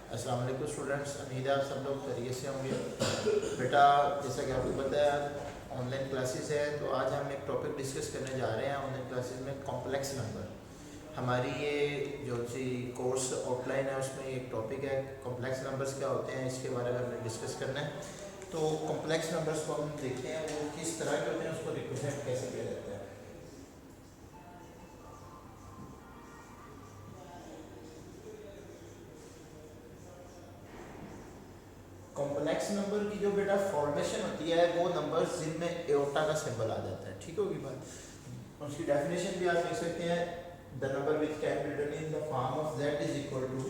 अस्सलाम वालेकुम स्टूडेंट्स, उम्मीद है आप सब लोग खैरियत से होंगे। बेटा जैसा कि आपको पता है ऑनलाइन क्लासेस है, तो आज हम एक टॉपिक डिस्कस करने जा रहे हैं ऑनलाइन क्लासेस में, कॉम्प्लेक्स नंबर। हमारी ये जो सी कोर्स आउटलाइन है उसमें एक टॉपिक है कॉम्प्लेक्स नंबर्स क्या होते हैं, इसके बारे में हमें डिस्कस करना है। तो कॉम्प्लेक्स नंबर्स को हम देखते हैं वो किस तरह के होते हैं, उसको रिप्रेजेंट कैसे किया जाता है। कॉम्प्लेक्स नंबर की जो बेटा फॉर्मेशन होती है वो नंबर जिनमें एओटा का सिंबल आ जाता है, ठीक होगी बात। उसकी डेफिनेशन भी आप देख सकते हैं, the number which can be written in the form of z is equal to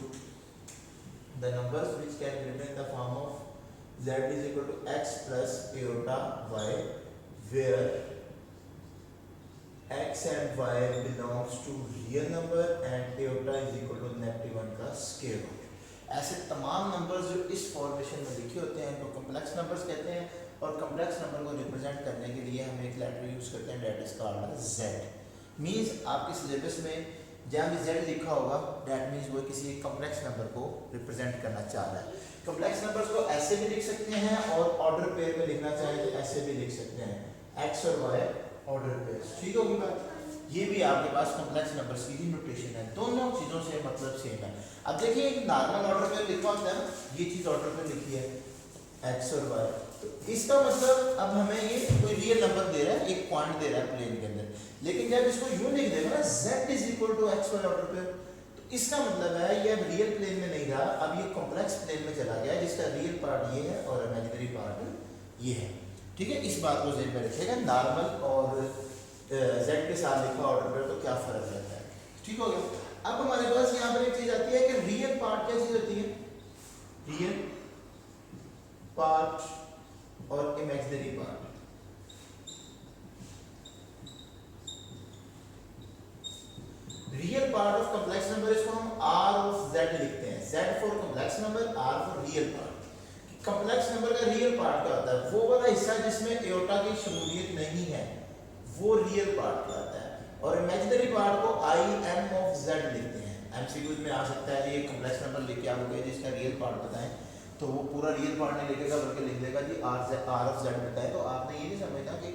the numbers which can be written in the form of z is equal to x plus iota y where x and y belongs to real number and iota is equal to -1 का square root. ऐसे तमाम numbers जो इस formation में लिखे होते हैं तो कॉम्प्लेक्स नंबर्स कहते हैं, और कॉम्प्लेक्स नंबर को रिप्रेजेंट करने के लिए हम एक लेटर यूज करते हैं that is called z। Means आपके सिलेबस में जहाँ भी z लिखा होगा डेट मींस वो किसी एक कॉम्प्लेक्स नंबर को रिप्रेजेंट करना चाह रहा है। कॉम्प्लेक्स नंबर्स को ऐसे भी लिख सकते हैं और ऑर्डर पेयर में लिखना चाहें तो ऐसे भी लिख सकते हैं, x और y ऑर्डर पेयर, ठीक होगी बात। ये भी आपके पास कॉम्प्लेक्स नंबर्स की ही नोटेशन है, दोनों चीज़ों से मतलब सेम है। अब देखिए एक नॉर्मल ऑर्डर पे लिखा होता है ना, ये चीज़ ऑर्डर पे लिखी है x और y, तो इसका मतलब अब हमें ये कोई रियल नंबर दे रहा है, एक पॉइंट दे रहा है प्लेन के अंदर, लेकिन जब इसको यूं लिख देगा ना z is equal to X Y order पे, तो इसका मतलब है ये अब रियल प्लेन में नहीं रहा, अब ये कॉम्प्लेक्स प्लेन में चला गया, जिसका रियल पार्ट ये है और इमेजिनरी पार्ट ये है, ठीक है। इस बात को ज़हन में रखिएगा, नॉर्मल और z के साथ लिखा ऑर्डर पे तो क्या फर्क रहता है, ठीक हो गया। अब हमारे पास यहाँ पर एक चीज आती है कि रियल पार्ट क्या चीज होती है, रियल पार्ट और imaginary part. Real part of complex number इसको हम r ऑफ z लिखते हैं, z for complex number, r for real part. Complex number का रियल पार्ट क्या होता है, वो वाला हिस्सा जिसमें एओटा की शमूलियत नहीं है वो रियल पार्ट कहलाता है, और इमेजिनरी पार्ट को आई एम ऑफ जेड लिखते हैं। एमसीक्यूज में आ सकता है ये कॉम्प्लेक्स नंबर लेके आओगे जिसका रियल पार्ट बताएं, तो वो पूरा रियल पार्ट नहीं लिखेगा बल्कि लिख देगा जी आर ऑफ जेड बताएं, तो आपने ये नहीं समझना कि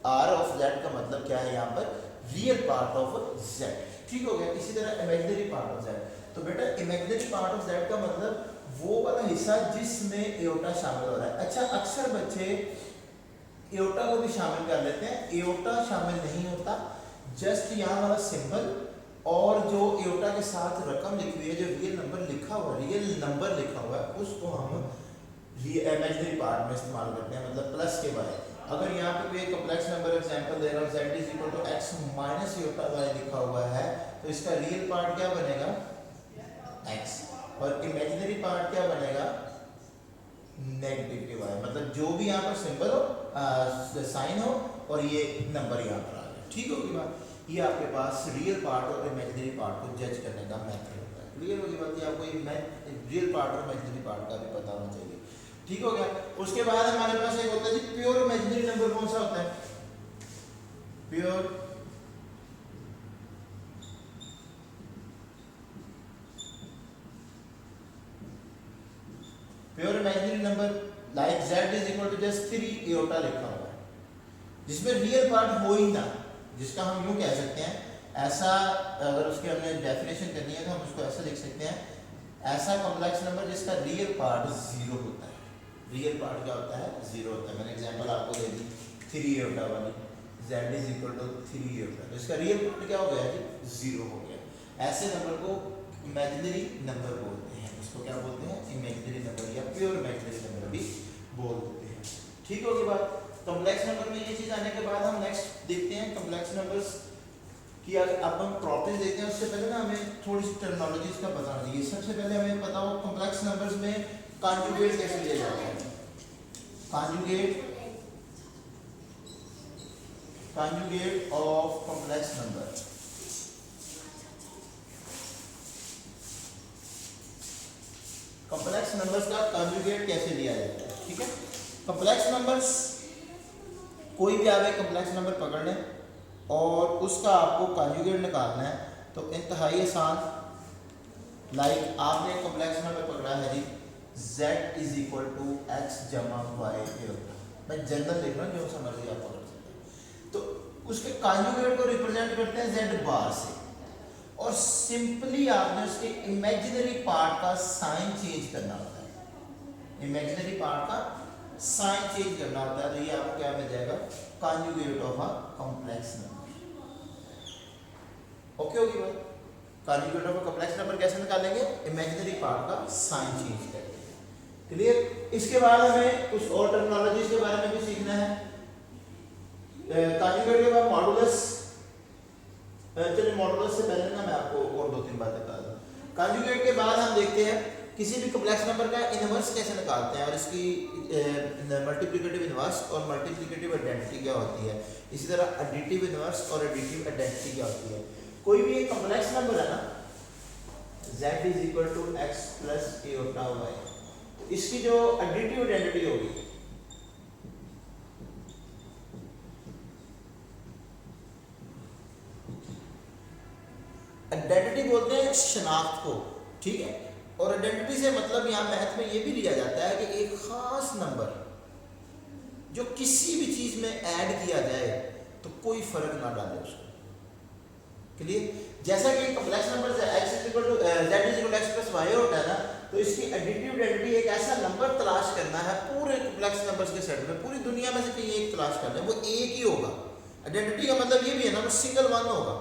आर ऑफ जेड का मतलब क्या है यहाँ पर, रियल पार्ट ऑफ जेड, ठीक हो गया। इसी तरह इमेजिनरी पार्ट ऑफ जेड, तो बेटा इमेजिनरी पार्ट ऑफ जेड का मतलब वो वाला हिस्सा जिसमें एओटा शामिल हो रहा है। अच्छा, अक्सर बच्चे एओटा को भी शामिल कर लेते हैं, एओटा शामिल नहीं होता, जस्ट यहाँ वाला सिंबल और जो एओटा के साथ रकम लिखी हुई है, जो रियल नंबर लिखा हुआ है, रियल नंबर लिखा हुआ है, उसको हम इमेजिनरी पार्ट में इस्तेमाल करते हैं, मतलब प्लस के बाद। अगर यहाँ पे कोई कॉम्प्लेक्स नंबर एग्जांपल दे रहा हूँ z is equal to x minus iota y लिखा हुआ है, तो इसका रियल पार्ट क्या बनेगा x, और इमेजिनरी पार्ट क्या बनेगा नेगेटिव के y, मतलब जो भी यहाँ पर सिंबल हो साइन हो और ये नंबर यहाँ पर आ गया, ठीक होगी बात। ये आपके पास रियल पार्ट और इमेजिनरी पार्ट को जज करने का मेथड होता है, क्लियर होगी बात। ये आपको रियल पार्ट और इमेजिनरी पार्ट का भी पता होना चाहिए, ठीक हो गया। उसके बाद हमारे पास एक होता है जी प्योर इमेजिनरी नंबर, कौन सा होता है pure pure imaginary number, like z is equal to just 3 iota लिखा हुआ है, जिसमें रियल पार्ट हो ही ना, जिसका हम यूं कह सकते हैं ऐसा, अगर उसके हमने डेफिनेशन करनी है तो हम उसको ऐसा लिख सकते हैं, ऐसा कॉम्प्लेक्स नंबर जिसका रियल पार्ट 0 होता है। रियल पार्ट क्या होता है, 0 होता है। मैंने एग्जांपल आपको दे दी 3 एओटा वाली, z is equal to 3 iota, तो इसका रियल पार्ट क्या हो गया जी 0 हो गया। ऐसे नंबर को इमेजिनरी नंबर बोलते हैं, इसको क्या बोलते हैं इमेजिनरी नंबर या प्योर इमेजिनरी नंबर भी बोल देते हैं, ठीक होगी बात। कॉम्प्लेक्स नंबर में ये चीज आने के बाद हम नेक्स्ट देखते हैं कॉम्प्लेक्स नंबर्स की। अब हम प्रॉपर्टीज देखते हैं, उससे पहले ना हमें थोड़ी सी टर्मिनोलॉजीज का पता होना चाहिए। सबसे पहले हमें पता हो कॉम्प्लेक्स नंबर्स में कॉन्जुगेट कैसे लिया जाता है, conjugate of complex number. Complex numbers का कॉन्जुगेट कैसे लिया जाता है, ठीक है। कॉम्प्लेक्स नंबर्स, कोई भी आप एक कॉम्प्लेक्स नंबर पकड़ लें और उसका आपको कॉन्जुगेट निकालना है तो इंतहाई आसान। लाइक आपने एक कॉम्प्लेक्स नंबर पकड़ा है z is equal to x जमा y एओटा। मैं जनरल लिख रहा हूँ, जो समझ गया आप पकड़ सकते हैं। तो उसके कॉन्जुगेट को रिप्रेजेंट करते हैं z बार से, और सिंपली आपने उसके इमेजिनरी पार्ट का साइन चेंज करना होता है। इमेजिनरी पार्ट का साइन चेंज करना होता है, तो ये आपको क्या मिल जाएगा, conjugate of a complex number. Okay होगी बात। Conjugate of a complex number कैसे निकालेंगे, इमेजिनरी पार्ट का साइन चेंज करके। क्लियर। इसके बाद हमें कुछ और टर्मिनोलॉजीज के बारे में भी सीखना है। कॉन्जुगेट के बाद मॉडुलस, चलिए मॉडुलस से पहले ना मैं आपको और दो तीन बातें बता दूं। कॉन्जुगेट के बाद हम देखते हैं किसी भी कॉम्प्लेक्स नंबर का इनवर्स कैसे निकालते हैं, और इसकी मल्टीप्लिकेटिव इनवर्स और मल्टीप्लिकेटिव आइडेंटिटी क्या होती है। इसी तरह एडिटिव इनवर्स और एडिटिव आइडेंटिटी क्या होती है। कोई भी एक कॉम्प्लेक्स नंबर है ना, z is equal to x plus iota y, इसकी जो एडिटिव आइडेंटिटी होगी, आइडेंटिटी बोलते हैं शनाख्त को, ठीक है। और आइडेंटिटी से मतलब यहाँ मैथ में ये भी लिया जाता है कि एक खास नंबर जो किसी भी चीज में ऐड किया जाए तो कोई फर्क ना डाले उसको। क्लियर। जैसा कि complex number x is equal to z is equal to x plus y होता है ना, तो इसकी एडिटिव आइडेंटिटी एक ऐसा नंबर तलाश करना है पूरे कॉम्प्लेक्स नंबर्स के सेट में, पूरी दुनिया में से कहीं एक तलाश करना है, वो एक ही होगा। आइडेंटिटी का मतलब ये भी है ना, वो सिंगल वन होगा,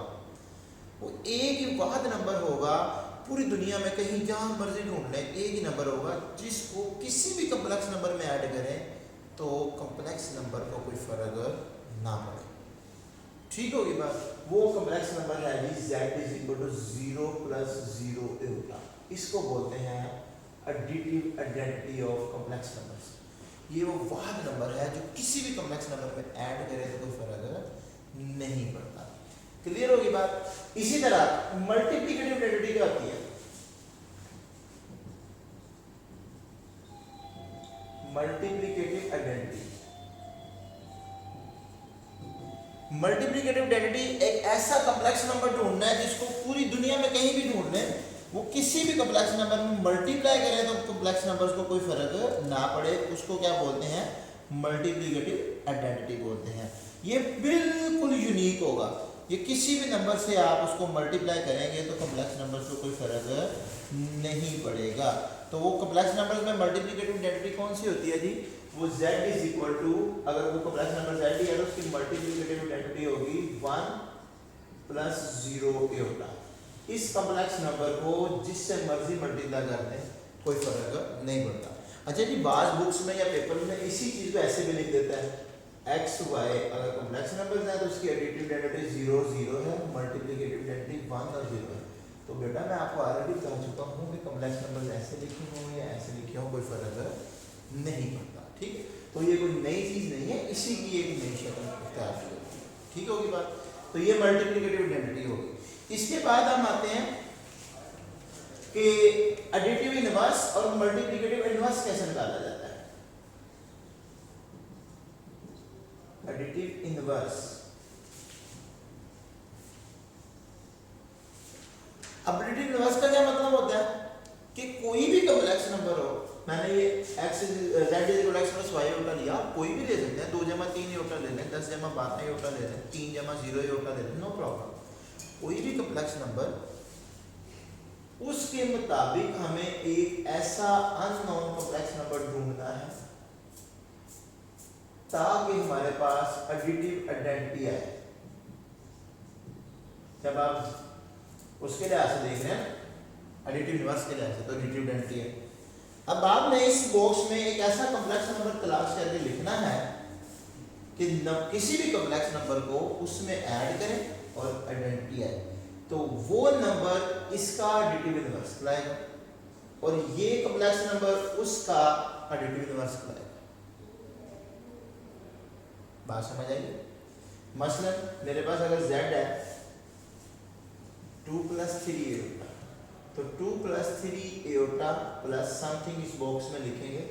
वो एक ही वाहिद नंबर होगा पूरी दुनिया में, कहीं जहां मर्जी ढूंढ लें एक ही नंबर होगा, जिसको किसी भी कॉम्प्लेक्स नंबर में ऐड करें तो कॉम्प्लेक्स नंबर को कोई फर्क ना पड़े। ठीक होगी बात। वो कॉम्प्लेक्स नंबर है जी z is equal to 0 plus 0 iota. इसको बोलते हैं additive identity of complex numbers. ये वो वाहिद नंबर है जो किसी भी कॉम्प्लेक्स नंबर में ऐड करें तो कोई फर्क नहीं पड़ता। क्लियर होगी बात। इसी तरह मल्टीप्लिकेटिव आइडेंटिटी क्या होती है, मल्टीप्लिकेटिव आइडेंटिटी। मल्टीप्लिकेटिव आइडेंटिटी एक ऐसा कॉम्प्लेक्स नंबर ढूंढना है जिसको पूरी दुनिया में कहीं भी ढूंढ लें, वो किसी भी कॉम्प्लेक्स नंबर में मल्टीप्लाई करें तो कॉम्प्लेक्स नंबर्स को कोई फर्क ना पड़े, उसको क्या बोलते हैं, मल्टीप्लिकेटिव आइडेंटिटी बोलते हैं। ये बिल्कुल यूनिक होगा, ये किसी भी नंबर से आप उसको मल्टीप्लाई करेंगे तो कॉम्प्लेक्स नंबर्स को कोई फर्क नहीं पड़ेगा। तो वो कॉम्प्लेक्स नंबर्स में मल्टीप्लिकेटिव आइडेंटिटी कौन सी होती है जी, वो z इज इक्वल टू, अगर वो कॉम्प्लेक्स नंबर z है तो उसकी मल्टीप्लिकेटिव आइडेंटिटी होगी 1 प्लस 0 एओटा। इस कॉम्प्लेक्स नंबर को जिससे मर्जी मल्टीप्लाई कर दें कोई फर्क नहीं पड़ता। अच्छा जी, बाज बुक्स में या पेपर में इसी चीज को ऐसे भी लिख देता है, x y अगर कॉम्प्लेक्स नंबर्स है तो उसकी एडिटिव आइडेंटिटी 0 0 है, मल्टीप्लिकेटिव आइडेंटिटी 1 और 0 है। तो बेटा मैं आपको ऑलरेडी कह चुका हूँ कि कॉम्प्लेक्स नंबर्स ऐसे लिखे हों या ऐसे लिखे हों कोई फर्क नहीं पड़ता। ठीक है, तो ये कोई नई चीज नहीं है, इसी की एक नई शक्ल तैयार की होगी। ठीक होगी बात। तो ये मल्टीप्लिकेटिव आइडेंटिटी होगी। इसके बाद हम आते हैं कि एडिटिव इनवर्स और मल्टीप्लिकेटिव इनवर्स कैसे निकाला जाता है। एडिटिव इनवर्स, अब एडिटिव इनवर्स का क्या मतलब होता है कि कोई भी कॉम्प्लेक्स नंबर हो, मैंने ये z is equal to x plus y iota लिया, कोई भी ले सकते हैं, 2 जमा 3 एओटा ले लें, 10 जमा 12 एओटा ले लें, 3 जमा 0 एओटा ले लें, नो प्रॉब्लम। कोई भी कॉम्प्लेक्स नंबर, उसके मुताबिक हमें एक ऐसा अननोन कॉम्प्लेक्स नंबर ढूंढना है ताकि हमारे पास एडिटिव आइडेंटिटी आए। जब आप उसके लिहाज से देख रहे हैं एडिटिव इनवर्स के लिहाज से, तो एडिटिव आइडेंटिटी है। अब आपने इस बॉक्स में एक ऐसा कॉम्प्लेक्स नंबर तलाश करके लिखना है कि किसी भी कॉम्प्लेक्स नंबर को उसमें ऐड करें और आइडेंटिटी आए, तो वो नंबर इसका एडिटिव इनवर्स कहलाएगा और ये कॉम्प्लेक्स नंबर उसका एडिटिव इनवर्स कहलाएगा। बात समझ आइए। मसलन मेरे पास अगर z है 2 प्लस 3 एओटा, तो 2 प्लस 3 एओटा प्लस समथिंग इस बॉक्स में लिखेंगे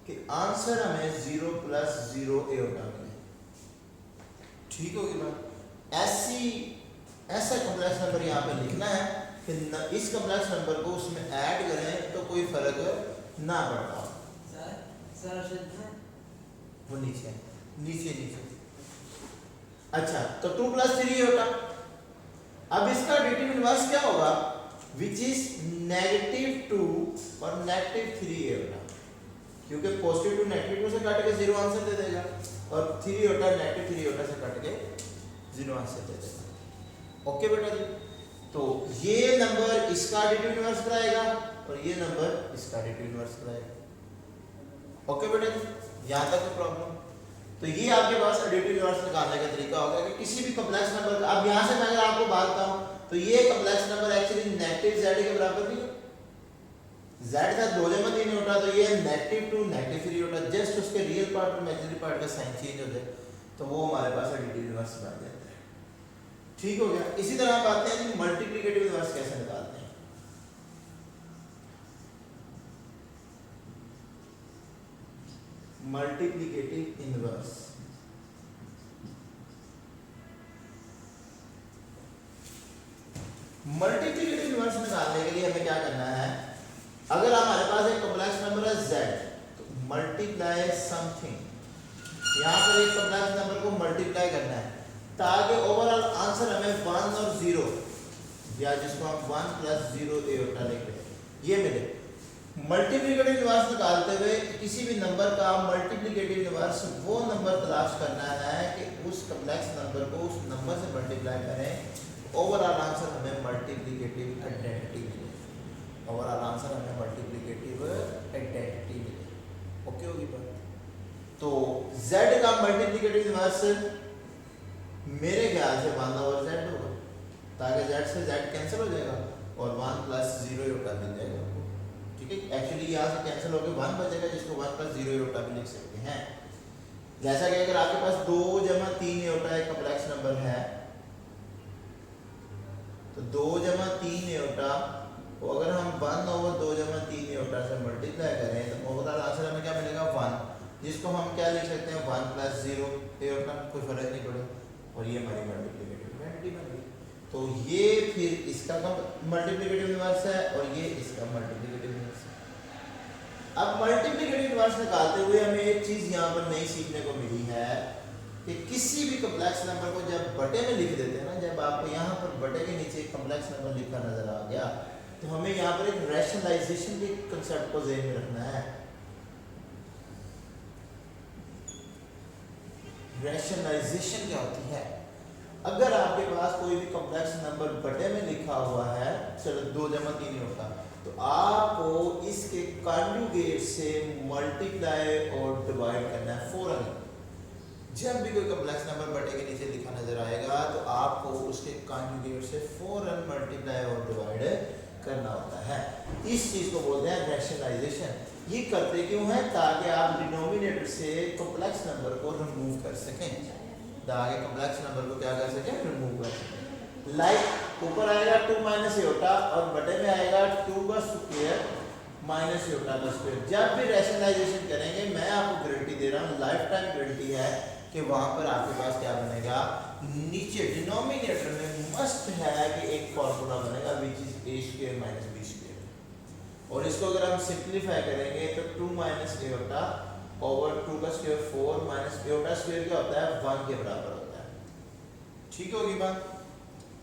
कि आंसर हमें 0 प्लस 0 एओटा मिले। ठीक होगी बात। ऐसा कॉम्प्लेक्स नंबर यहाँ पे लिखना है कि इस कॉम्प्लेक्स नंबर को उसमें ऐड करें तो कोई फर्क ना बढ़ता हो। सर वो नीचे नीचे नीचे। अच्छा तो 2 + 3 होगा। अब इसका एडिटिव इनवर्स क्या होगा, विच इज -2 और -3 होगा, क्योंकि पॉजिटिव 2 -2 से काट के 0 आंसर दे देगा और 3 होता है -3 होता से काट के 0 आंसर दे देगा। ओके बेटा जी, तो ये नंबर इसका एडिटिव इनवर्स कराएगा और ये नंबर इसका एडिटिव इनवर्स कराएगा। ओके बेटा जी, यहाँ तक प्रॉब्लम। तो ये आपके पास एडिटिव इनवर्स निकालने का तरीका होगा कि किसी भी कॉम्प्लेक्स नंबर का, अब यहाँ से मैं अगर आपको बात बताऊं तो ये कॉम्प्लेक्स नंबर एक्चुअली -z के बराबर नहीं है, z का 2 जमा 3 होता तो ये -2 -3 होता, जस्ट उसके रियल पार्ट और इमेजिनरी पार्ट का साइन चेंज हो जाए तो वो हमारे पास एडिटिव इनवर्स बन जाता है। ठीक हो गया। इसी तरह आप आते हैं कि मल्टीप्लिकेटिव इनवर्स कैसे निकालते हैं। मल्टीप्लिकेटिव इनवर्स, मल्टीप्लिकेटिव इनवर्स निकालने के लिए हमें क्या करना है, अगर हमारे पास एक कॉम्प्लेक्स नंबर है z तो मल्टीप्लाई समथिंग, यहाँ पर एक कॉम्प्लेक्स नंबर को मल्टीप्लाई करना है ताकि ओवरऑल आंसर हमें 1 और 0 या जिसको हम 1 + 0 एटा लिख रहे हैं ये मिले। मल्टीप्लिकेटिव इनवर्स निकालते हुए किसी भी नंबर का मल्टीप्लिकेटिव इनवर्स वो नंबर तलाश करना है कि उस कॉम्प्लेक्स नंबर को उस नंबर से मल्टीप्लाई करें, ओवरऑल आंसर हमें मल्टीप्लिकेटिव आइडेंटिटी मिले, ओवरऑल आंसर हमें मल्टीप्लिकेटिव आइडेंटिटी मिले। ओके होगी बात। तो z का मल्टीप्लिकेटिव इनवर्स मेरे ख्याल से 1/z होगा, ताकि z से z कैंसिल हो जाएगा और 1 + 0 योटा मिल जाएगा। ठीक है, एक्चुअली यहाँ से कैंसिल होकर 1 बचेगा जिसको 1 + 0 योटा भी लिख सकते हैं। जैसा कि अगर आपके पास 2 जमा 3 योटा एक कॉम्प्लेक्स नंबर है तो 2 जमा 3 योटा को अगर हम 1/2 जमा 3 योटा से मल्टीप्लाई करें तो ओवरऑल आंसर हमें क्या मिलेगा 1, जिसको हम क्या लिख सकते हैं 1 + 0 योटा, कोई फर्क नहीं पड़ेगा और ये हमारी मल्टीप्लिकेटिव आइडेंटिटी बन गई। तो ये फिर इसका मल्टीप्लिकेटिव इनवर्स है और ये इसका मल्टीप्लिकेटिव इनवर्स है। अब मल्टीप्लिकेटिव इनवर्स निकालते हुए हमें एक चीज यहाँ पर नई सीखने को मिली है कि किसी भी कॉम्प्लेक्स नंबर को जब बटे में लिख देते हैं ना, जब आपको यहाँ पर बटे के नीचे एक कॉम्प्लेक्स नंबर लिखा नजर आ गया तो हमें यहाँ पर एक रैशनलाइजेशन के कंसेप्ट को ज़हन में रखना है। रैशनलाइजेशन क्या होती है, अगर आपके पास कोई भी कॉम्प्लेक्स नंबर बटे में लिखा हुआ है, चलो 2 जमा 3 होता, तो आपको इसके कॉन्जुगेट से मल्टीप्लाई और डिवाइड करना है फौरन। जब भी कोई कॉम्प्लेक्स नंबर बटे के नीचे लिखा नजर आएगा तो आपको उसके कॉन्जुगेट से फौरन मल्टीप्लाई और डिवाइड करना होता है। इस चीज को बोलते हैं रैशनलाइजेशन। ये करते क्यों है, ताकि आप डिनोमिनेटर से कॉम्प्लेक्स नंबर को रिमूव कर सकें, ताकि कॉम्प्लेक्स नंबर को क्या कर सकें, रिमूव कर सकें। लाइक ऊपर आएगा 2 - योटा और बटे में आएगा 2 का स्क्वायर - योटा का स्क्वायर। जब भी रैशनलाइजेशन करेंगे, मैं आपको गारंटी दे रहा हूँ, लाइफ टाइम गारंटी है कि वहां पर आपके पास क्या बनेगा, नीचे डिनोमिनेटर में मस्ट है कि एक फार्मूला बनेगा विच इज a² - b², और इसको अगर हम सिंपलीफाई करेंगे तो 2 - योटा ओवर 2 का स्क्वायर 4 - योटा स्क्वायर क्या होता है 1 के बराबर होता है। ठीक होगी बात,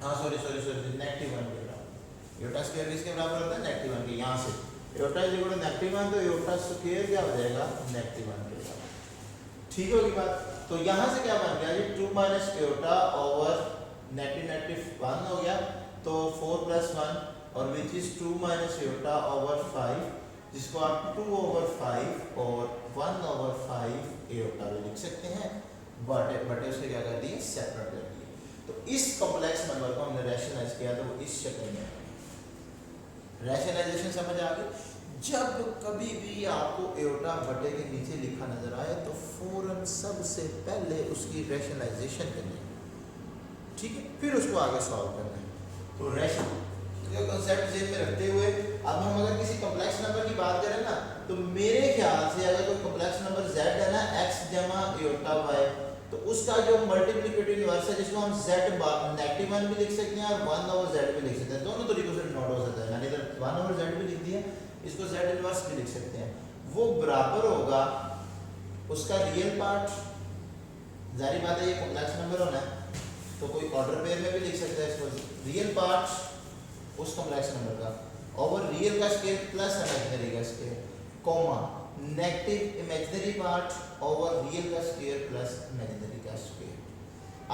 हाँ सॉरी -1 के बराबर। योटा स्क्वायर किसके बराबर होता है, -1 के। यहाँ से योटा इज इक्वल टू -1 तो योटा स्क्वायर क्या हो जाएगा, -1 के बराबर। ठीक होगी बात। तो यहाँ से क्या बन गया जी, 2 - योटा ओवर -1 हो गया, तो 4 + 1 और विच इज 2 - योटा ओवर 5, जिसको आप 2/5 और 1/5 योटा भी लिख सकते हैं, बटे उसके क्या कर दिए, सेपरेट कर दिए। तो इस कॉम्प्लेक्स नंबर को हमने रैशनलाइज किया तो वो इस शक्ल में, रैशनलाइजेशन समझ आ गई। जब कभी भी आपको एयोटा बटे के नीचे लिखा नजर आए तो फौरन सबसे पहले उसकी रैशनलाइजेशन करनी है, ठीक है, फिर उसको आगे सॉल्व करना है। तो रैशन का कांसेप्ट जेब में रखते हुए अब हम अगर किसी कॉम्प्लेक्स नंबर की बात करें ना, तो मेरे ख्याल से अगर कोई कॉम्प्लेक्स नंबर z है ना, x जमा एयोटा y, तो उसका जो मल्टीप्लिकेटिव इनवर्स है जिसको हम z नेगेटिव 1 भी लिख सकते हैं और 1/z भी लिख सकते हैं, दोनों तरीकों से नोट हो सकता है। मैंने इधर 1/z भी लिख दिया, इसको z इनवर्स भी लिख सकते हैं, वो बराबर होगा उसका रियल पार्ट, जारी बात है ये कॉम्प्लेक्स नंबर होना है तो कोई ऑर्डर पेयर में भी लिख सकते हैं इसको, रियल पार्ट उस कॉम्प्लेक्स नंबर का ओवर रियल का स्क्वायर प्लस इमेजिनरी का square, comma negative imaginary part over real का स्क्वायर प्लस इमेजिनरी का स्क्वायर।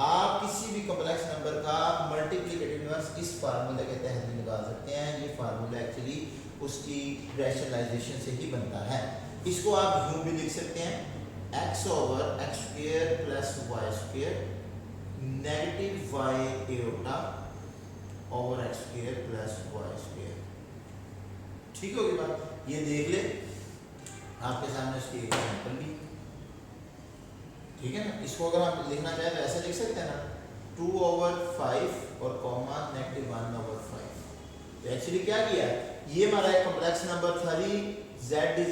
आप किसी भी कॉम्प्लेक्स नंबर का मल्टीप्लिकेटिव इनवर्स इस फार्मूले के तहत भी निकाल सकते हैं। ये फार्मूला एक्चुअली उसकी रैशनलाइजेशन से ही बनता है। इसको आप यूं भी लिख सकते हैं, x over X square plus Y square negative Y eta over X square plus Y square. ठीक होगी बात, ये देख ले आपके सामने इसकी एग्जांपल भी, ठीक है ना। इसको अगर हम लिखना चाहें तो ऐसे लिख सकते हैं ना, 2/5 और कॉमा -1/5। तो एक्चुअली क्या किया है, ये हमारा एक कॉम्प्लेक्स नंबर था जी, z =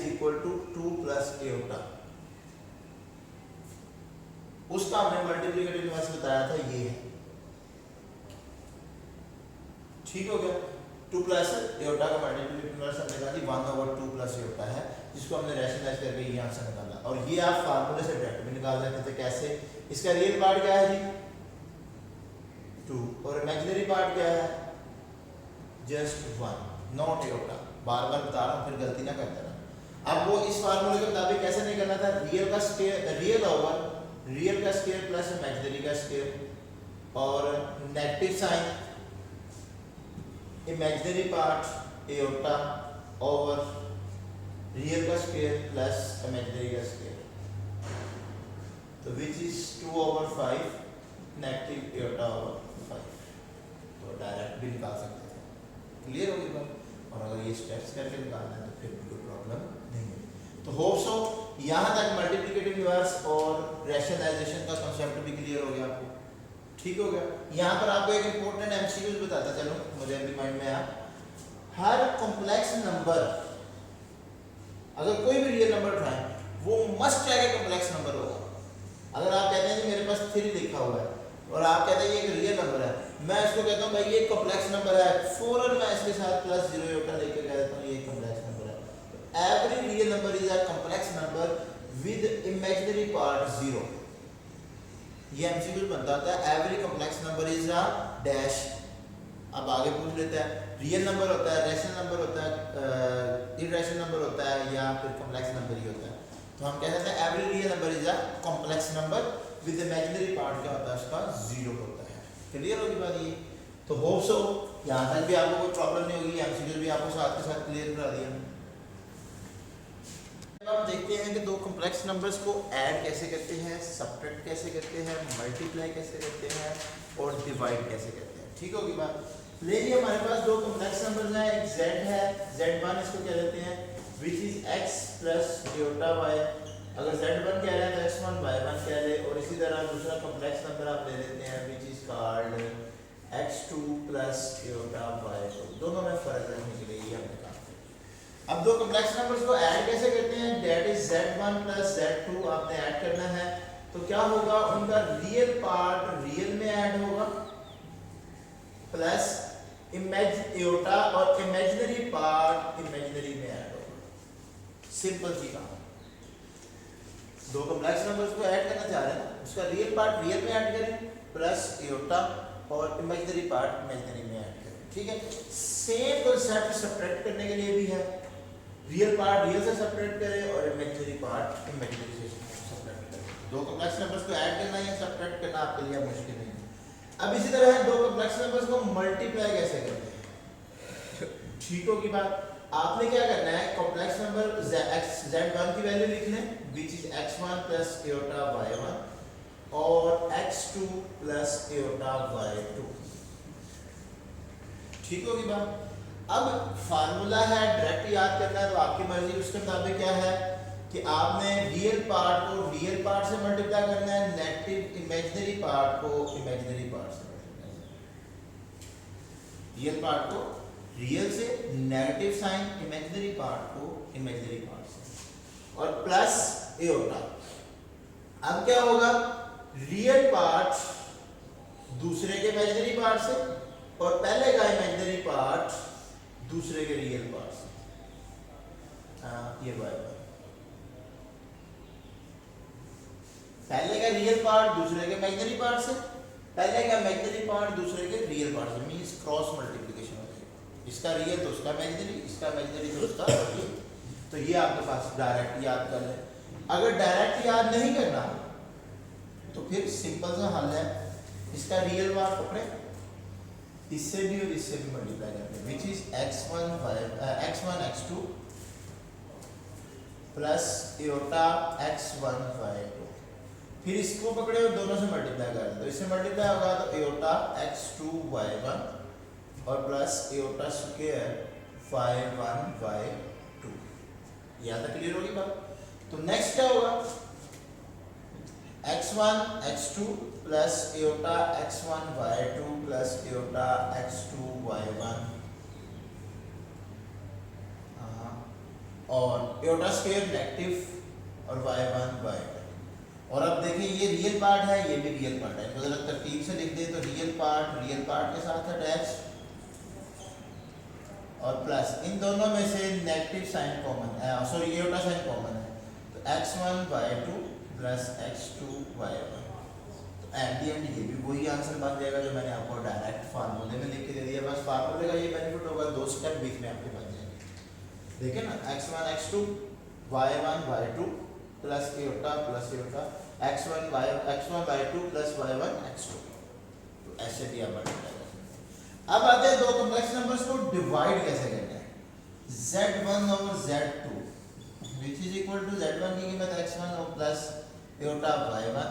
2 + एटा, उसका हमने मल्टीप्लिकेटिव इनवर्स बताया था, ये है। ठीक हो गया, 2 + एटा का मल्टीप्लिकेटिव इनवर्स हमने कहा जी 1/2 + एटा है, जिसको हमने रैशनलाइज करके यहाँ से निकाला। और ये आप फार्मूले से डायरेक्ट भी निकाल सकते थे। कैसे, इसका रियल पार्ट क्या है जी 2 और इमेजिनरी पार्ट क्या है जस्ट 1, नॉट एटा। बार बार बता रहा हूँ, फिर गलती ना करते ना। अब वो इस फार्मूले के मुताबिक कैसे निकलना था, रियल का स्क्वायर, रियल ओवर रियल का स्क्वायर प्लस इमेजिनरी का स्क्वायर और नेगेटिव साइन इमेजिनरी पार्ट एटा ओवर रियल का स्क्वायर प्लस इमेजिनरी का स्क्वायर, तो which is 2/5 negative Etah over 5। तो डायरेक्ट भी निकाल सकते थे, क्लियर होगी बात। और अगर ये स्टेप्स करके निकालना है तो फिर कोई प्रॉब्लम नहीं है। तो होप सो यहाँ तक मल्टीप्लिकेटिव इनवर्स और रैशनलाइजेशन का कांसेप्ट भी क्लियर हो गया आपको। ठीक हो गया। यहाँ पर आपको एक इंपॉर्टेंट एमसीक्यू बताता चलो, मुझे अभी माइंड में आया। हर कॉम्प्लेक्स नंबर, अगर कोई भी रियल नंबर उठाएं, वो मस्ट है कि कॉम्प्लेक्स नंबर होगा। अगर आप कहते हैं कि मेरे पास 3 लिखा हुआ है और आप कहते हैं ये एक रियल नंबर है, मैं इसको कहता हूँ भाई ये कॉम्प्लेक्स नंबर है, फौरन मैं इसके साथ +0 एटा लेके कह देता हूँ ये कॉम्प्लेक्स नंबर है। तो every real number is a complex number with imaginary part 0। ये एमसीक्यू बनता है, every complex number is a dash. अब आगे पूछ लेता है, रियल नंबर होता है, रैशनल नंबर होता है, इररेशनल नंबर होता है, या फिर कॉम्प्लेक्स नंबर ही होता है। तो हम कह सकते हैं every real number is a complex number with imaginary part क्या होता है उसका 0 होता है। क्लियर होगी बात ये। तो होप सो यहाँ तक भी आपको कोई प्रॉब्लम नहीं होगी, एमसीक्यू भी आपको साथ के साथ क्लियर करा दिया। अब हम देखते हैं कि दो कॉम्प्लेक्स नंबर्स को ऐड कैसे करते हैं, सब्ट्रैक्ट कैसे करते हैं, मल्टीप्लाई कैसे करते हैं और डिवाइड कैसे करते हैं। ठीक होगी बात। लेकिन हमारे पास दो कॉम्प्लेक्स नंबर्स हैं, एक z है, z1 इसको क्या लेते हैं which is x plus iota y। अगर z1 कह रहे हैं तो x1 y1 कह ले, और इसी तरह दूसरा कॉम्प्लेक्स नंबर आप ले लेते हैं which is called x2 plus iota y2। दोनों में फर्क रखने के लिए ये हमने कहा। अब दो कॉम्प्लेक्स नंबर्स को ऐड कैसे करते हैं, that is z1 plus z2 आपने ऐड करना है। तो क्या होगा, उनका रियल पार्ट रियल में ऐड होगा प्लस इमेजिन और इमेजिनरी पार्ट इमेजिनरी में ऐड होगा। सिंपल सी काम। दो कॉम्प्लेक्स नंबर्स को ऐड करना चाह रहे हैं, उसका रियल पार्ट रियल में ऐड करें प्लस एटा और इमेजिनरी पार्ट इमेजिनरी में ऐड करें। ठीक है। सेम कांसेप्ट सब्ट्रैक्ट करने के लिए भी है, रियल पार्ट रियल से सब्ट्रैक्ट करें और इमेजिनरी पार्ट इमेजिनरी से सब्ट्रैक्ट करें। दो कॉम्प्लेक्स नंबर्स को ऐड करना या सब्ट्रैक्ट करना आपके लिए मुश्किल नहीं है। अब इसी तरह है, दो कॉम्प्लेक्स नंबर्स को मल्टीप्लाई कैसे करते हैं। ठीक होगी बात। आपने क्या करना है, कॉम्प्लेक्स नंबर z1 की वैल्यू लिख लें which is x1 plus iota y1 और x2 plus iota y2। ठीक होगी बात। अब फार्मूला है, डायरेक्ट याद करना है तो आपकी मर्जी, उसके मुताबिक क्या है कि आपने रियल पार्ट को रियल पार्ट से मल्टीप्लाई करना है, नेगेटिव इमेजिनरी पार्ट को इमेजिनरी पार्ट से मल्टीप्लाई करना है। रियल पार्ट को रियल से, नेगेटिव साइन इमेजिनरी पार्ट को इमेजिनरी पार्ट से, और प्लस एटा। अब क्या होगा, रियल पार्ट दूसरे के इमेजिनरी पार्ट से और पहले का इमेजिनरी पार्ट दूसरे के रियल पार्ट से। ये y1। पहले का रियल पार्ट दूसरे के इमेजिनरी पार्ट से, पहले का इमेजिनरी पार्ट दूसरे के रियल पार्ट से, मींस क्रॉस मल्टीप्लिकेशन हो जाएगी। इसका रियल तो उसका इमेजिनरी, इसका इमेजिनरी तो उसका रियल। तो ये आपके पास डायरेक्ट याद कर ले। अगर डायरेक्ट याद नहीं करना तो फिर सिंपल सा हल है, इसका रियल पार्ट पकड़े, इससे भी और इससे भी मल्टीप्लाई करते हैं, which is x1 x2 plus aorta x1 y2। फिर इसको पकड़े और दोनों से मल्टीप्लाई कर दो, तो इससे मल्टीप्लाई होगा तो एयोटा x2 y1 और plus aorta square y1 y2। यहाँ तक क्लियर होगी बात। तो नेक्स्ट क्या होगा, x1 x2 plus aorta x1 y2 plus aorta x2 y1 और एयोटा स्क्वायर नेगेटिव और y1 y2। और अब देखिए ये रियल पार्ट है, ये भी रियल पार्ट है, अगर तरतीब से लिख दे तो रियल पार्ट के साथ अटैच और प्लस इन दोनों में से नेगेटिव साइन कॉमन है, सॉरी एयोटा साइन कॉमन है, तो x1 y2 plus x2 y1। तो एट द एंड ये भी वही आंसर बन जाएगा जो मैंने आपको डायरेक्ट फार्मूले में लिख के दे दिया। बस फार्मूले का ये बेनिफिट होगा, दो स्टेप बीच में आपके बन जाएंगे। देखिए ना, x1 x2 y1 y2 plus aorta x1 y2 plus y1 x2। तो ऐसे भी आप मल्टीप्लाई कर सकते हैं। अब आते हैं दो कॉम्प्लेक्स नंबर्स को डिवाइड कैसे करना है। z1 और z2 which is equal to z1 की कीमत x1 और plus aorta y1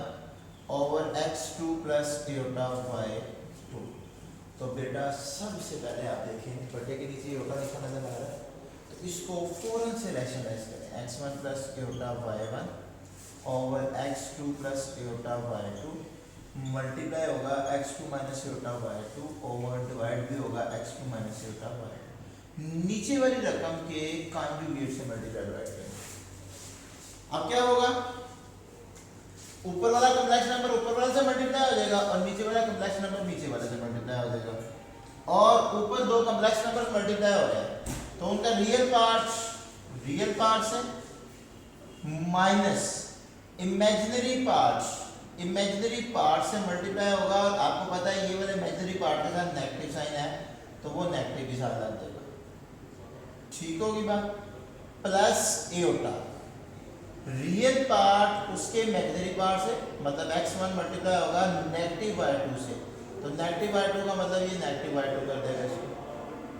over x2 plus aorta y2। तो बेटा सबसे पहले आप देखें बटे के नीचे एयोटा लिखा नजर आ रहा है, तो इसको फौरन से रैशनलाइज करें, x1 plus aorta y1 over x2 plus aorta y2 multiply होगा x2 minus aorta y2 over divide भी होगा x2 माइनस एयोटा y2। नीचे वाली रकम के कॉन्जुगेट से मल्टीप्लाई डिवाइड करें। अब क्या होगा, ऊपर वाला कॉम्प्लेक्स नंबर ऊपर वाले से मल्टीप्लाई हो जाएगा और नीचे वाला कॉम्प्लेक्स नंबर नीचे वाले से मल्टीप्लाई हो जाएगा। और ऊपर दो कॉम्प्लेक्स नंबर मल्टीप्लाई हो रहे हैं तो उनका रियल पार्ट से माइनस इमेजिनरी पार्ट से मल्टीप्लाई होगा। और आपको पता है ये वाले इमेजिनरी पार्ट के साथ नेगेटिव साइन है तो वो नेगेटिव के साथ लग जाएगा, ठीक होगी बात। प्लस एयोटा रियल पार्ट उसके इमेजिनरी पार्ट से, मतलब x1 मल्टीप्लाई होगा नेगेटिव y2 से, तो नेगेटिव y2 का मतलब ये नेगेटिव y2 कर देगा इसको,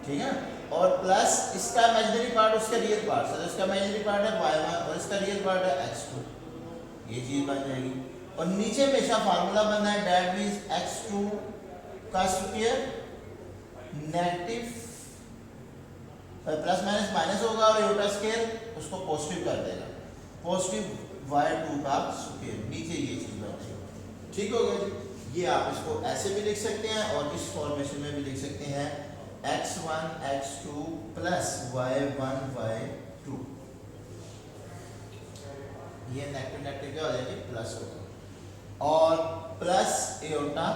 ठीक है। और प्लस इसका इमेजिनरी पार्ट उसका रियल पार्ट से, तो इसका इमेजिनरी पार्ट है y1 और इसका रियल पार्ट है x2, ये चीज बन जाएगी। और नीचे हमेशा फार्मूला बनना है, दैट मींस x2 का square negative plus minus minus होगा और एयोटा स्क्वायर उसको पॉजिटिव कर देगा, पॉजिटिव y2 का स्क्वायर, नीचे ये चीज बन जाएगी, ठीक हो गया जी। ये आप इसको ऐसे भी लिख सकते हैं और इस फॉर्मेशन में भी लिख सकते हैं, x1 x2 plus y1 y2। ये नेगेटिव क्या हो जाएगी, प्लस होगा। और प्लस एयोटा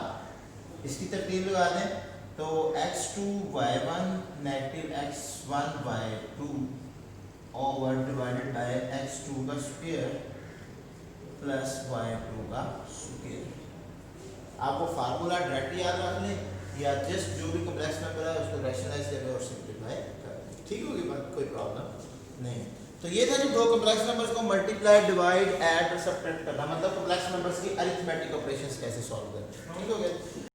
इसकी तरतीब लगा दें तो x2 y1 negative x1 y2 over divided by x2 का स्क्वायर प्लस y2 का स्क्वायर। आपको फार्मूला डायरेक्टली याद रख लें या जस्ट जो भी कॉम्प्लेक्स नंबर है उसको रैशनलाइज करें और सिंपलीफाई करें, ठीक होगी बात, कोई प्रॉब्लम नहीं। तो ये था जो दो कॉम्प्लेक्स नंबर्स को मल्टीप्लाई डिवाइड ऐड और सब्ट्रैक्ट करना, मतलब कॉम्प्लेक्स नंबर्स की अरिथमेटिक ऑपरेशंस कैसे सॉल्व करना, ठीक हो गया।